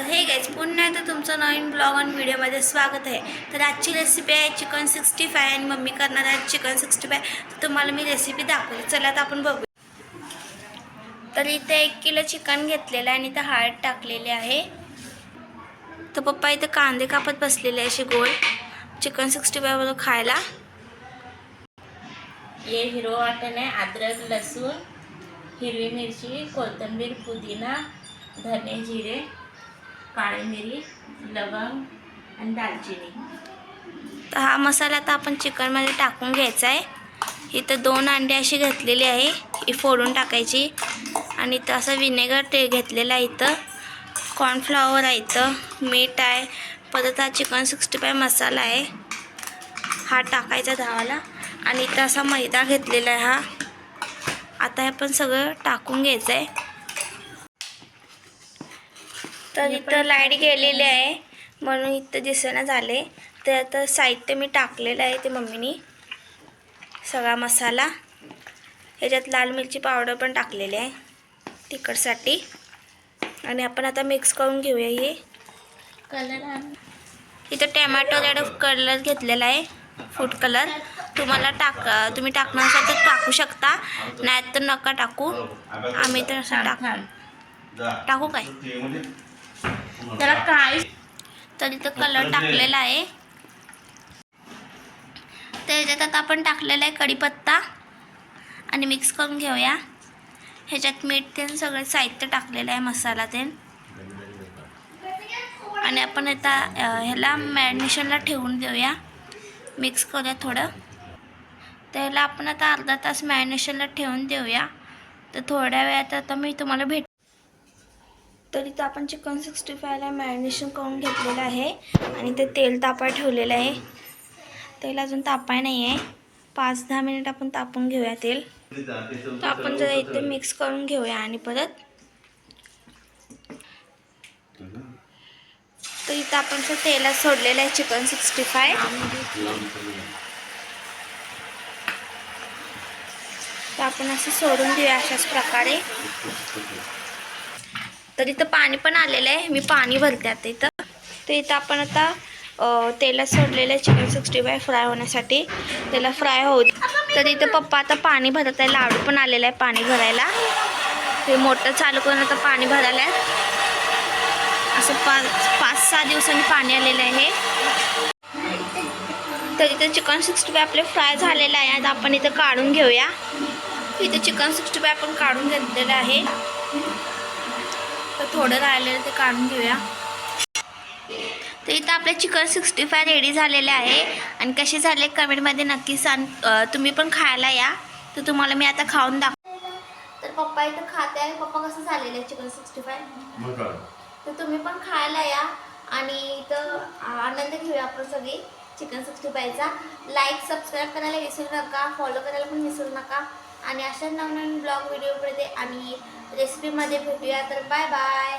तर hey guys पुन्हा एकदा तुमचं नवीन ब्लॉग आणि व्हिडिओमध्ये स्वागत आहे। तर आजची रेसिपी आहे चिकन 65 आणि मम्मी करणार आहे चिकन 65। तर तुम्हाला मी रेसिपी दाखवते, चला तर आपण बघू। तर इथे 1 किलो चिकन घेतलेलं आहे आणि इथे हळद टाकलेली आहे। तर पप्पा इथे कांदे कापत बसलेले असे गोल चिकन 65 बरोबर खायला। ये हिरो वाटण आहे, अद्रक लसूण हिरवी मिरची कोथिंबीर पुदिना धने जिरे काळी मिरी लवंग आणि दालचिनी। तर हा मसाला आता आपण चिकनमध्ये टाकून घ्यायचा आहे। इथं 2 अंडे अशी घेतलेली आहे, ही फोडून टाकायची। आणि इथं असं विनेगर ते घेतलेलं आहे, इथं कॉर्नफ्लॉवर आहे, इथं मीठ आहे, परत हा चिकन 65 मसाला आहे हा टाकायचा धावाला। आणि इथं असा मैदा घेतलेला आहे हा। आता हे आपण सगळं टाकून घ्यायचं आहे। तर इथं लाईट गेलेली आहे म्हणून इथं दिसेना झाले। तर आता साहित्य मी टाकलेलं आहे ते मम्मीनी सगळा मसाला। ह्याच्यात लाल मिरची पावडर पण टाकलेली आहे तिखटसाठी। आणि आपण आता मिक्स करून घेऊया। हे कलर इथं टोमॅटो रेड कलर घेतलेला आहे फूड कलर। तुम्ही टाकणार असाल तर टाकू शकता, नाही तर नका टाकू। आम्ही तर असं टाकू काय त्याला काय। तर इथं कलर टाकलेला आहे। त्याच्यात आता आपण टाकलेला आहे कढीपत्ता आणि मिक्स करून घेऊया। ह्याच्यात मीठ ते सगळं साहित्य टाकलेलं आहे मसाला ते। आणि आपण आता ह्याला मॅरिनेशनला ठेवून देऊया, मिक्स करूया थोडं। त्याला आपण आता अर्धा तास मॅरिनेशनला ठेवून देऊया। तर थोड्या वेळात आता मी तुम्हाला तर इथं आपण चिकन 65ला मॅरिनेशन करून घेतलेलं आहे आणि ते तेल तापायला ठेवलेलं आहे। तेल अजून तापाय नाही आहे, 5-10 मिनिट आपण तापून घेऊया तेल। तर आपण जरा इथे मिक्स करून घेऊया आणि परत तर इथं आपण तेलात सोडलेलं आहे चिकन 65। तर आपण असं सोडून देऊया अशाच प्रकारे। तर इथं पाणी पण आलेलं आहे, मी पाणी भरते आता इथं। तर इथं आपण आता तेलात सोडलेलं आहे चिकन 65 फ्राय होण्यासाठी, त्याला फ्राय होऊ दे। तर इथं पप्पा आता पाणी भरत आहे, लाडू पण आलेला आहे पाणी भरायला। ते मोटर चालू करून आता पाणी भरायला आहे। असं 5-6 दिवसांनी पाणी आलेलं आहे। तर इथं चिकन 65 आपले फ्राय झालेलं आहे। आता आपण इथं काढून घेऊया। इथं चिकन 65 आपण काढून घेतलेलं आहे, तर थोडं राहिलेलं ते काढून घेऊया। तर इथं आपले चिकन 65 रेडी झालेले आहे। आणि कसे झाले कमेंटमध्ये नक्की सांग। तुम्ही पण खायला या। तर तुम्हाला मी आता खाऊन तर पप्पा इथं खाते आहे। पप्पा कसं झालेलं आहे चिकन 65, तर तुम्ही पण खायला या आणि इथं आनंद घेऊया आपण सगळे चिकन 65चा। लाईक सबस्क्राईब करायला विसरू नका, फॉलो करायला पण विसरू नका। आणि अशाच नवनवीन ब्लॉग व्हिडिओ आणि रेसिपीमध्ये भेटूया। तर बाय बाय।